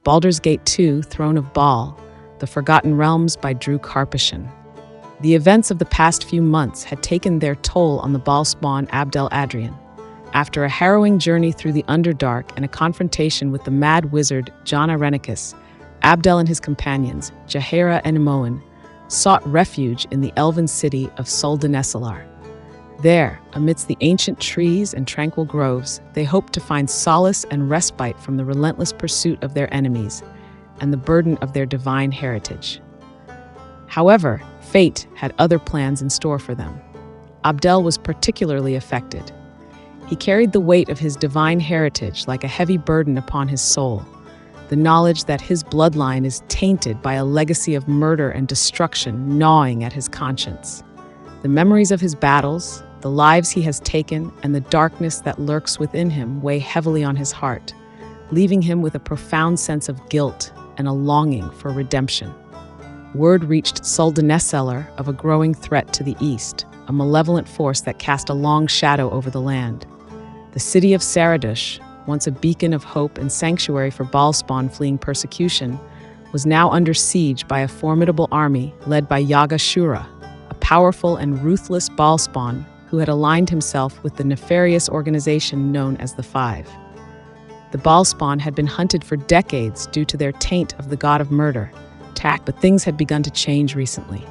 Baldur's Gate 2, Throne of Bhaal, The Forgotten Realms by Drew Karpyshyn. The events of the past few months had taken their toll on the Bhaalspawn Abdel Adrian. After a harrowing journey through the Underdark and a confrontation with the mad wizard Jana Renicus, Abdel and his companions, Jaheira and Imoen, sought refuge in the elven city of Suldanessellar. There, amidst the ancient trees and tranquil groves, they hoped to find solace and respite from the relentless pursuit of their enemies and the burden of their divine heritage. However, fate had other plans in store for them. Abdel was particularly affected. He carried the weight of his divine heritage like a heavy burden upon his soul, the knowledge that his bloodline is tainted by a legacy of murder and destruction gnawing at his conscience. The memories of his battles, the lives he has taken, and the darkness that lurks within him weigh heavily on his heart, leaving him with a profound sense of guilt and a longing for redemption. Word reached Suldanessellar of a growing threat to the east, a malevolent force that cast a long shadow over the land. The city of Saradush, once a beacon of hope and sanctuary for Bhaalspawn fleeing persecution, was now under siege by a formidable army led by Yaga-Shura, a powerful and ruthless Bhaalspawn who had aligned himself with the nefarious organization known as the Five. The Bhaalspawn had been hunted for decades due to their taint of the god of murder, but things had begun to change recently.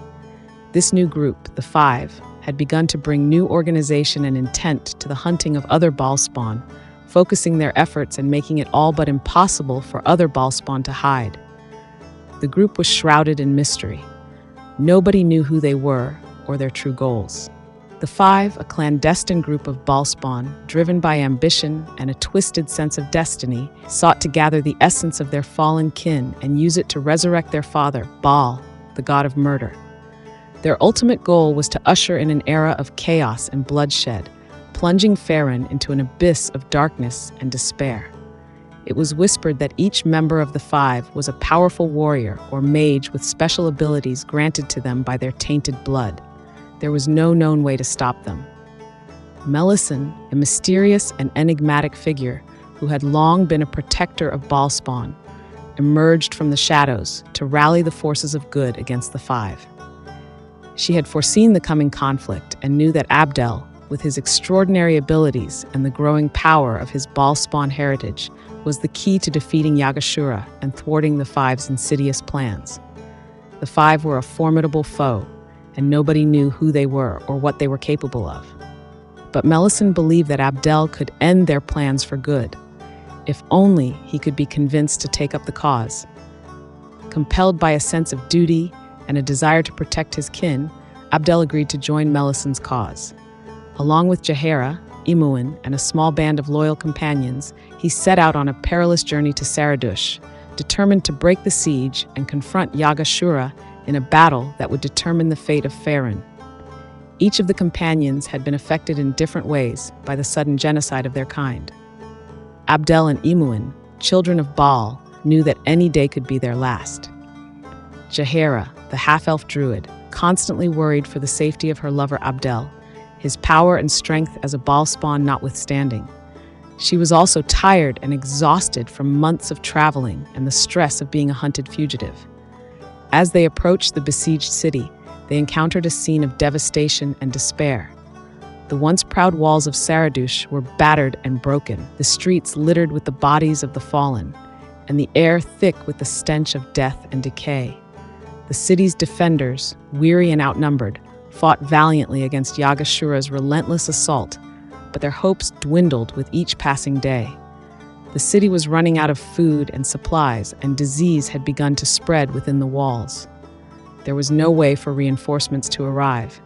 This new group, the Five, had begun to bring new organization and intent to the hunting of other Bhaalspawn, focusing their efforts and making it all but impossible for other Bhaalspawn to hide. The group was shrouded in mystery. Nobody knew who they were or their true goals. The Five, a clandestine group of Bhaalspawn, driven by ambition and a twisted sense of destiny, sought to gather the essence of their fallen kin and use it to resurrect their father, Bhaal, the god of murder. Their ultimate goal was to usher in an era of chaos and bloodshed, plunging Faerûn into an abyss of darkness and despair. It was whispered that each member of the Five was a powerful warrior or mage with special abilities granted to them by their tainted blood. There was no known way to stop them. Melissan, a mysterious and enigmatic figure who had long been a protector of Bhaalspawn, emerged from the shadows to rally the forces of good against the Five. She had foreseen the coming conflict and knew that Abdel, with his extraordinary abilities and the growing power of his Bhaalspawn heritage, was the key to defeating Yaga-Shura and thwarting the Five's insidious plans. The Five were a formidable foe, and nobody knew who they were or what they were capable of. But Melissan believed that Abdel could end their plans for good, if only he could be convinced to take up the cause. Compelled by a sense of duty and a desire to protect his kin, Abdel agreed to join Melissan's cause. Along with Jaheira, Imoen, and a small band of loyal companions, he set out on a perilous journey to Saradush, determined to break the siege and confront Yaga-Shura in a battle that would determine the fate of Faerûn. Each of the companions had been affected in different ways by the sudden genocide of their kind. Abdel and Imoen, children of Bhaal, knew that any day could be their last. Jaheira, the half-elf druid, constantly worried for the safety of her lover Abdel, his power and strength as a Bhaalspawn notwithstanding. She was also tired and exhausted from months of traveling and the stress of being a hunted fugitive. As they approached the besieged city, they encountered a scene of devastation and despair. The once proud walls of Saradush were battered and broken, the streets littered with the bodies of the fallen, and the air thick with the stench of death and decay. The city's defenders, weary and outnumbered, fought valiantly against Yaga-Shura's relentless assault, but their hopes dwindled with each passing day. The city was running out of food and supplies, and disease had begun to spread within the walls. There was no way for reinforcements to arrive.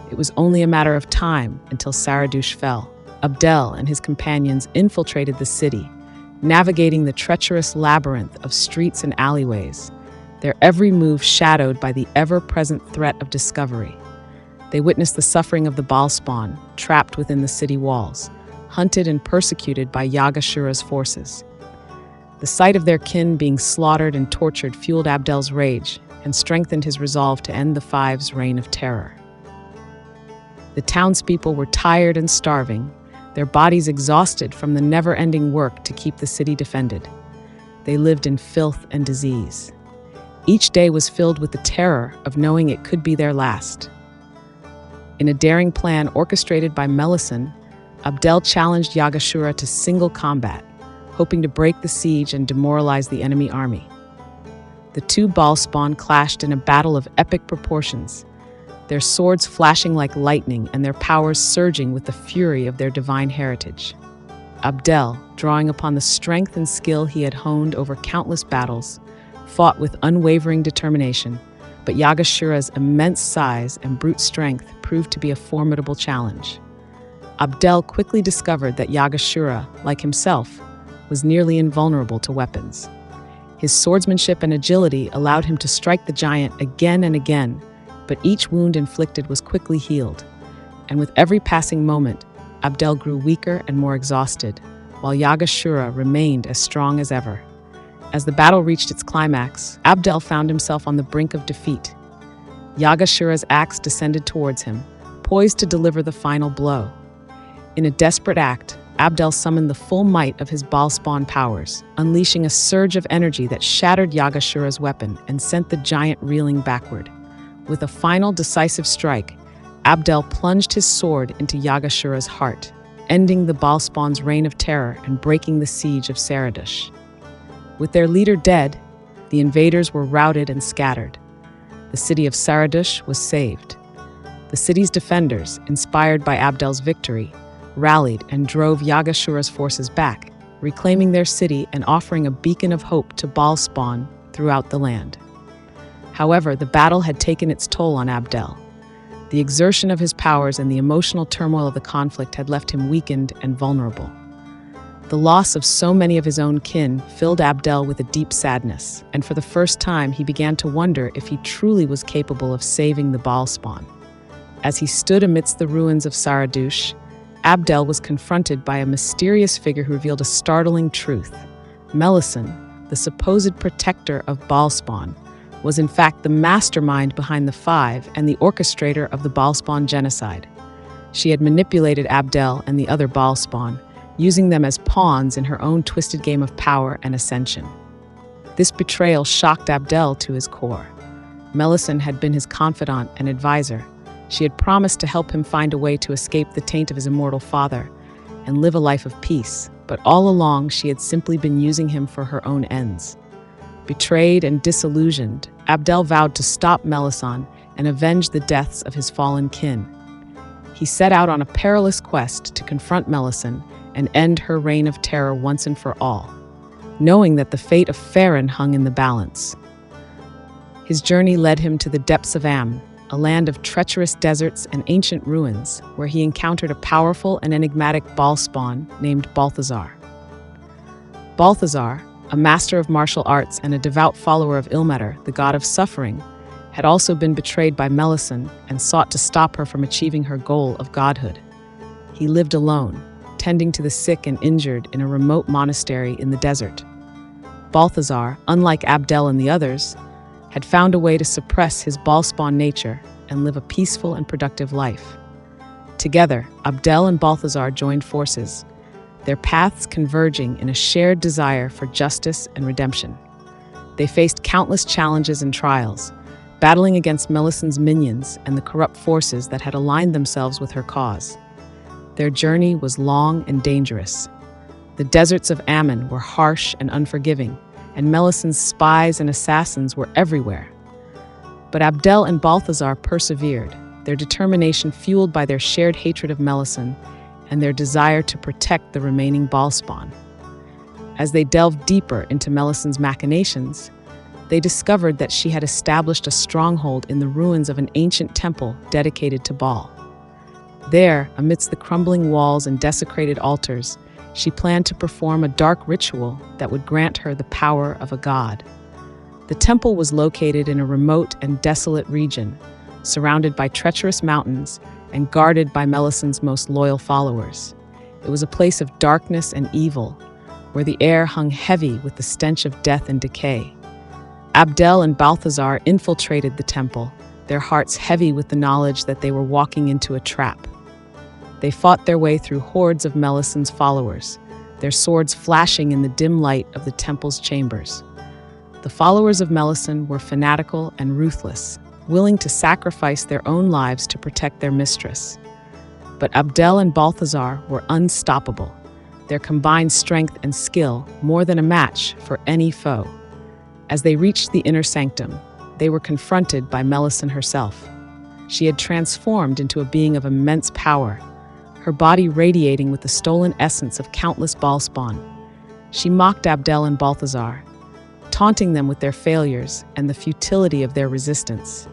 It was only a matter of time until Saradush fell. Abdel and his companions infiltrated the city, navigating the treacherous labyrinth of streets and alleyways, their every move shadowed by the ever-present threat of discovery. They witnessed the suffering of the Bhaalspawn, trapped within the city walls, hunted and persecuted by Yaga-Shura's forces. The sight of their kin being slaughtered and tortured fueled Abdel's rage and strengthened his resolve to end the Five's reign of terror. The townspeople were tired and starving, their bodies exhausted from the never-ending work to keep the city defended. they lived in filth and disease. Each day was filled with the terror of knowing it could be their last. In a daring plan orchestrated by Melissan, Abdel challenged Yaga-Shura to single combat, hoping to break the siege and demoralize the enemy army. The two Bhaalspawn clashed in a battle of epic proportions, their swords flashing like lightning and their powers surging with the fury of their divine heritage. Abdel, drawing upon the strength and skill he had honed over countless battles, fought with unwavering determination, but Yaga-Shura's immense size and brute strength proved to be a formidable challenge. Abdel quickly discovered that Yaga-Shura, like himself, was nearly invulnerable to weapons. His swordsmanship and agility allowed him to strike the giant again and again, but each wound inflicted was quickly healed, and with every passing moment, Abdel grew weaker and more exhausted, while Yaga-Shura remained as strong as ever. As the battle reached its climax, Abdel found himself on the brink of defeat. Yaga-Shura's axe descended towards him, poised to deliver the final blow. In a desperate act, Abdel summoned the full might of his Bhaalspawn powers, unleashing a surge of energy that shattered Yaga-Shura's weapon and sent the giant reeling backward. With a final decisive strike, Abdel plunged his sword into Yaga-Shura's heart, ending the Bhaalspawn's reign of terror and breaking the siege of Saradush. With their leader dead, the invaders were routed and scattered. The city of Saradush was saved. The city's defenders, inspired by Abdel's victory, rallied and drove Yaga-Shura's forces back, reclaiming their city and offering a beacon of hope to Bhaalspawn throughout the land. However, the battle had taken its toll on Abdel. The exertion of his powers and the emotional turmoil of the conflict had left him weakened and vulnerable. The loss of so many of his own kin filled Abdel with a deep sadness, and for the first time he began to wonder if he truly was capable of saving the Bhaalspawn. As he stood amidst the ruins of Saradush, Abdel was confronted by a mysterious figure who revealed a startling truth. Melissan, the supposed protector of Bhaalspawn, was in fact the mastermind behind the Five and the orchestrator of the Bhaalspawn genocide. She had manipulated Abdel and the other Bhaalspawn, using them as pawns in her own twisted game of power and ascension. This betrayal shocked Abdel to his core. Melissan had been his confidant and advisor. She had promised to help him find a way to escape the taint of his immortal father and live a life of peace, but all along she had simply been using him for her own ends. Betrayed and disillusioned, Abdel vowed to stop Melissan and avenge the deaths of his fallen kin. He set out on a perilous quest to confront Melissan and end her reign of terror once and for all, knowing that the fate of Faerûn hung in the balance. His journey led him to the depths of Ammon, a land of treacherous deserts and ancient ruins, where he encountered a powerful and enigmatic Bhaalspawn named Balthazar. Balthazar, a master of martial arts and a devout follower of Ilmater, the god of suffering, had also been betrayed by Melissan and sought to stop her from achieving her goal of godhood. He lived alone, tending to the sick and injured in a remote monastery in the desert. Balthazar, unlike Abdel and the others, had found a way to suppress his Bhaalspawn nature and live a peaceful and productive life. Together, Abdel and Balthazar joined forces, their paths converging in a shared desire for justice and redemption. They faced countless challenges and trials, battling against Melissan's minions and the corrupt forces that had aligned themselves with her cause. Their journey was long and dangerous. The deserts of Ammon were harsh and unforgiving, and Melissan's spies and assassins were everywhere. But Abdel and Balthazar persevered, their determination fueled by their shared hatred of Melissan and their desire to protect the remaining Bhaalspawn. As they delved deeper into Melissan's machinations, they discovered that she had established a stronghold in the ruins of an ancient temple dedicated to Bhaal. There, amidst the crumbling walls and desecrated altars, she planned to perform a dark ritual that would grant her the power of a god. The temple was located in a remote and desolate region, surrounded by treacherous mountains and guarded by Melissan's most loyal followers. It was a place of darkness and evil, where the air hung heavy with the stench of death and decay. Abdel and Balthazar infiltrated the temple, their hearts heavy with the knowledge that they were walking into a trap. They fought their way through hordes of Melissan's followers, their swords flashing in the dim light of the temple's chambers. The followers of Melissan were fanatical and ruthless, willing to sacrifice their own lives to protect their mistress. But Abdel and Balthazar were unstoppable, their combined strength and skill more than a match for any foe. As they reached the inner sanctum, they were confronted by Melissan herself. She had transformed into a being of immense power, her body radiating with the stolen essence of countless Bhaalspawn. She mocked Abdel and Balthazar, taunting them with their failures and the futility of their resistance.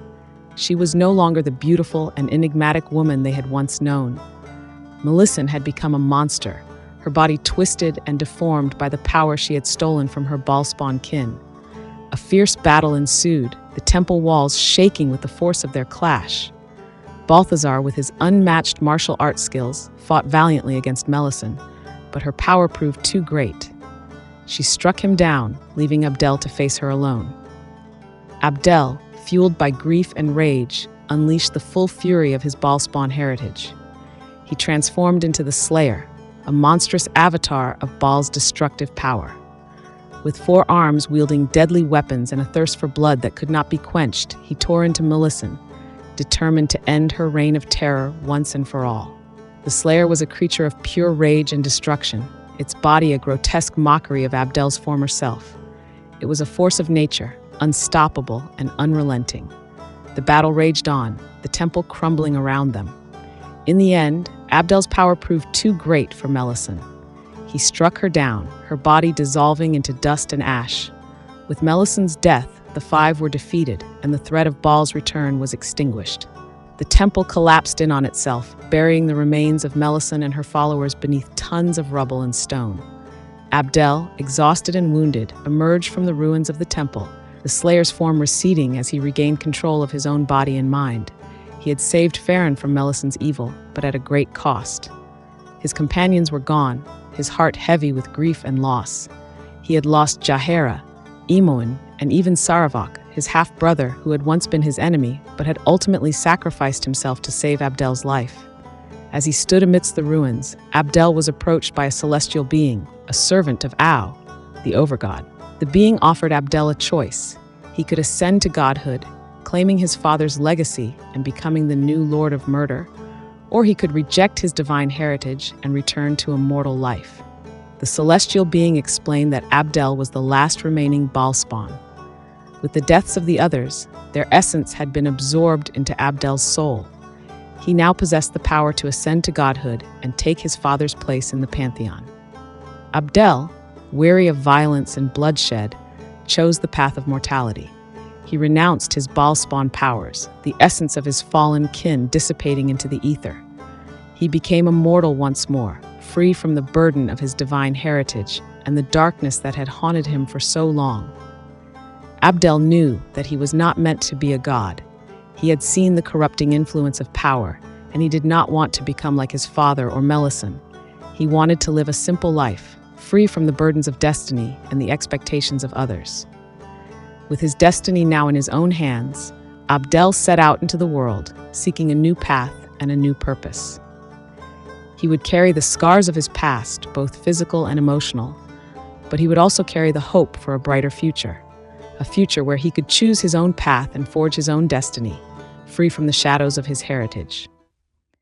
She was no longer the beautiful and enigmatic woman they had once known. Melissan had become a monster, her body twisted and deformed by the power she had stolen from her Bhaalspawn kin. A fierce battle ensued, the temple walls shaking with the force of their clash. Balthazar, with his unmatched martial arts skills, fought valiantly against Melissan, but her power proved too great. She struck him down, leaving Abdel to face her alone. Abdel, fueled by grief and rage, unleashed the full fury of his Bhaalspawn heritage. He transformed into the Slayer, a monstrous avatar of Bhaal's destructive power. With 4 arms wielding deadly weapons and a thirst for blood that could not be quenched, he tore into Melissan, determined to end her reign of terror once and for all. The Slayer was a creature of pure rage and destruction, its body a grotesque mockery of Abdel's former self. It was a force of nature, unstoppable and unrelenting. The battle raged on, the temple crumbling around them. In the end, Abdel's power proved too great for Melissan. He struck her down, her body dissolving into dust and ash. With Melissan's death, the 5 were defeated, and the threat of Bhaal's return was extinguished. The temple collapsed in on itself, burying the remains of Melissan and her followers beneath tons of rubble and stone. Abdel, exhausted and wounded, emerged from the ruins of the temple, the Slayer's form receding as he regained control of his own body and mind. He had saved Faerûn from Melissan's evil, but at a great cost. His companions were gone, his heart heavy with grief and loss. He had lost Jaehaera, Imoen, and even Saravak, his half-brother who had once been his enemy, but had ultimately sacrificed himself to save Abdel's life. As he stood amidst the ruins, Abdel was approached by a celestial being, a servant of Au, the overgod. The being offered Abdel a choice. He could ascend to godhood, claiming his father's legacy and becoming the new Lord of Murder, or he could reject his divine heritage and return to a mortal life. The celestial being explained that Abdel was the last remaining Bhaalspawn. With the deaths of the others, their essence had been absorbed into Abdel's soul. He now possessed the power to ascend to godhood and take his father's place in the pantheon. Abdel, weary of violence and bloodshed, chose the path of mortality. He renounced his Bhaalspawn powers, the essence of his fallen kin dissipating into the ether. He became immortal once more, free from the burden of his divine heritage and the darkness that had haunted him for so long. Abdel knew that he was not meant to be a god. He had seen the corrupting influence of power, and he did not want to become like his father or Melissan. He wanted to live a simple life, free from the burdens of destiny and the expectations of others. With his destiny now in his own hands, Abdel set out into the world, seeking a new path and a new purpose. He would carry the scars of his past, both physical and emotional, but he would also carry the hope for a brighter future, a future where he could choose his own path and forge his own destiny, free from the shadows of his heritage.